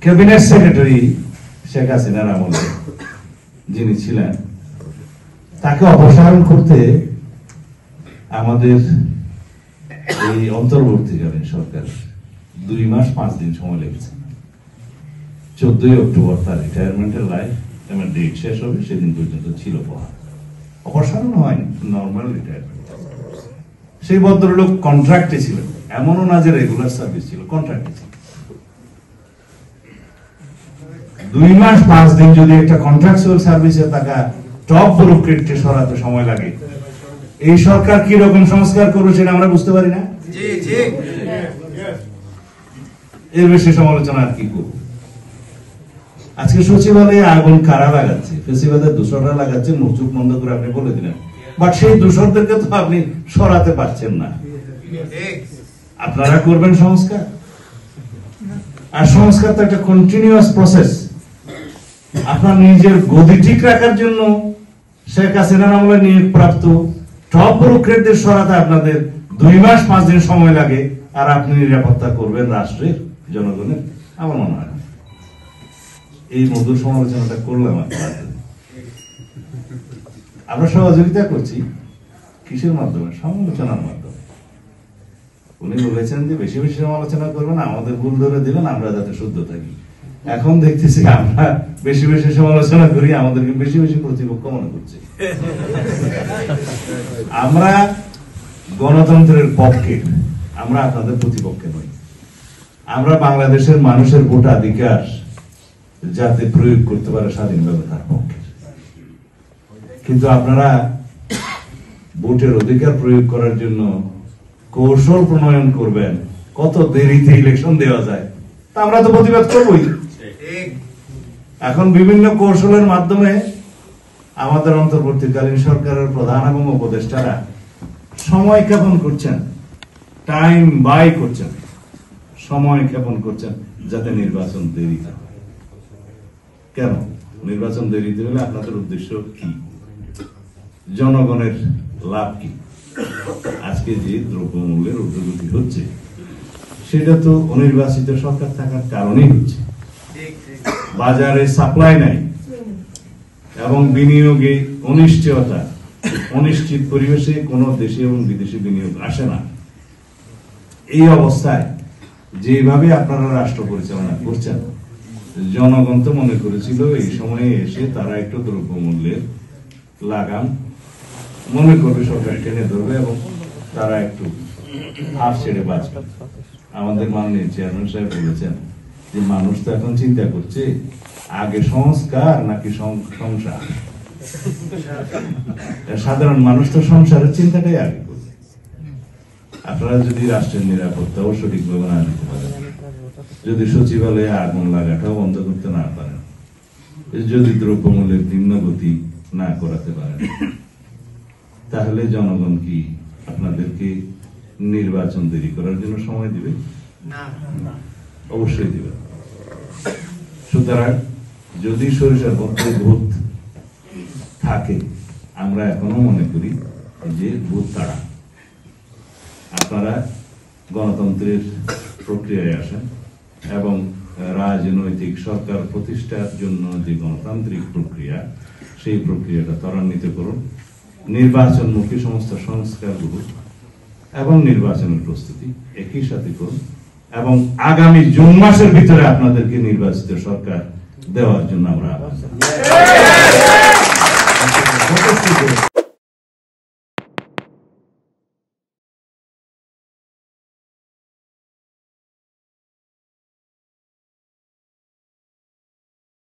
Cabinet secretary Sheikh হাসিনার আমলে যিনি ছিলেন তাকে অপসারণ করতে আমাদের এই অন্তর্বর্তীকালীন সরকার 2 মাস 5 দিন সময় লেগেছে। 14 অক্টোবর তার রিটায়ারমেন্টের লাইফ এবং ডেট শেষ হবে, সেদিন পর্যন্ত ছিল বহাল, অপসারণ হয়নি, নর্মাল রিটায়ারমেন্ট। সেই ভদ্রলোক কন্ট্রাক্টে ছিলেন, এমনও না যে রেগুলার সার্ভিস ছিল, কন্ট্রাক্টে ছিল। 2 মাস 5 দিন যদি একটা কন্ট্রাকচুয়াল সার্ভিসে থাকা টপ ব্যুরোক্রেটকে সরাতে সময় লাগে, এই সরকার কি রকম সংস্কার করবে সেটা আমরা বুঝতে পারি না। এর বেশি সমালোচনা আর কি করব? আজকে সচিবালয়ে আগুন কারা লাগাচ্ছে? ফেসিবাদের দূষণরা লাগাচ্ছে, মুখ চুপ বন্ধ করে আপনি বলে দিলেন, বাট সেই দূষণদেরকে তো আপনি সরাতে পারছেন না। আপনারা করবেন সংস্কার, আর সংস্কার তো একটা কন্টিনিউয়াস প্রসেস। আপনার নিজের গদি ঠিক রাখার জন্য শেখ হাসিনার আমলে নিয়োগপ্রাপ্ত টপ ব্যুরোক্রেটদের সরাতে আপনাদের 2 মাস 5 দিন সময় লাগে, আর আপনি নিরাপত্তা করবেন রাষ্ট্রের, জনগণের। আমার মনে হয় এই মধুর সমালোচনাটা করলাম। আমরা সহযোগিতা করছি কিসের মাধ্যমে? সমালোচনার মাধ্যমে। উনি বলেছেন যে বেশি বেশি সমালোচনা করবেন, আমাদের ভুল ধরে দিবেন, আমরা যাতে শুদ্ধ থাকি। এখন দেখতেছি আমরা বেশি বেশি সমালোচনা করি, আমাদেরকে বেশি বেশি প্রতিপক্ষ মনে করছে। আমরা গণতন্ত্রের পক্ষে, আমরা আপনাদের প্রতিপক্ষে নই। আমরা বাংলাদেশের মানুষের ভোটাধিকার যাতে প্রয়োগ করতে পারে স্বাধীনভাবে তার পক্ষে। কিন্তু আপনারা ভোটের অধিকার প্রয়োগ করার জন্য কৌশল প্রণয়ন করবেন কত দেরিতে ইলেকশন দেওয়া যায়, তা আমরা তো প্রতিবাদ করবই। এখন বিভিন্ন কৌশলের মাধ্যমে আমাদের অন্তর্বর্তীকালীন সরকারের প্রধান এবং উপদেষ্টারা সময় ক্ষেপণ করছেন, টাইম বাই করছেন, সময় ক্ষেপণ করছেন যাতে নির্বাচন দেরিতে হয়। কেন নির্বাচন দেরিতে হলে আপনাদের উদ্দেশ্য কি? জনগণের লাভ কি? আজকে যে দ্রব্যমূল্যের ঊর্ধ্বগতি হচ্ছে সেটা তো অনির্বাচিত সরকার থাকার কারণেই হচ্ছে। বাজারে সাপ্লাই নাই এবং বিনিয়োগে অনিশ্চয়তা, অনিশ্চিত পরিবেশে কোনো দেশে এবং বিদেশে বিনিয়োগ আসে না। এই অবস্থায় যেভাবে আপনারা রাষ্ট্র পরিচালনা করছেন, জনগণ তো মনে করেছিল এই সময়ে এসে তারা একটু দ্রব্যমূল্যের লাগাম মনে করবে, সরকার টেনে ধরবে এবং তারা একটু হাফ ছেড়ে বাঁচবে। আমাদের মাননীয় চেয়ারম্যান সাহেব বলেছেন যে মানুষ তো এখন চিন্তা করছে আগে সংস্কার নাকি সংসার। সাধারণ মানুষ তো সংসারের চিন্তাটাই আগে করবে। আপনারা যদি রাষ্ট্রের নিরাপত্তাও সঠিকভাবে না দিতে পারেন, যদি সচিবালয়ে আগুন লাগাটাও বন্ধ করতে না পারেন, যদি দ্রব্যমূল্যের নিম্নগতি না করাতে পারেন, তাহলে জনগণ কি আপনাদেরকে নির্বাচন দেরি করার জন্য সময় দিবে? অবশ্যই দিবে। সুতরাং যদি সরিষার পথে ভূত থাকে, আমরা এখনো মনে করি যে ভূত তাড়া। আপনারা গণতন্ত্রের প্রক্রিয়ায় আসেন এবং রাজনৈতিক সরকার প্রতিষ্ঠার জন্য যে গণতান্ত্রিক প্রক্রিয়া, সেই প্রক্রিয়াটা ত্বরান্বিত করুন। নির্বাচনমুখী সমস্ত সংস্কারগুলো এবং নির্বাচনের প্রস্তুতি একই সাথে করুন এবং আগামী জুন মাসের ভিতরে আপনাদেরকে নির্বাচিত সরকার দেওয়ার জন্য আমরা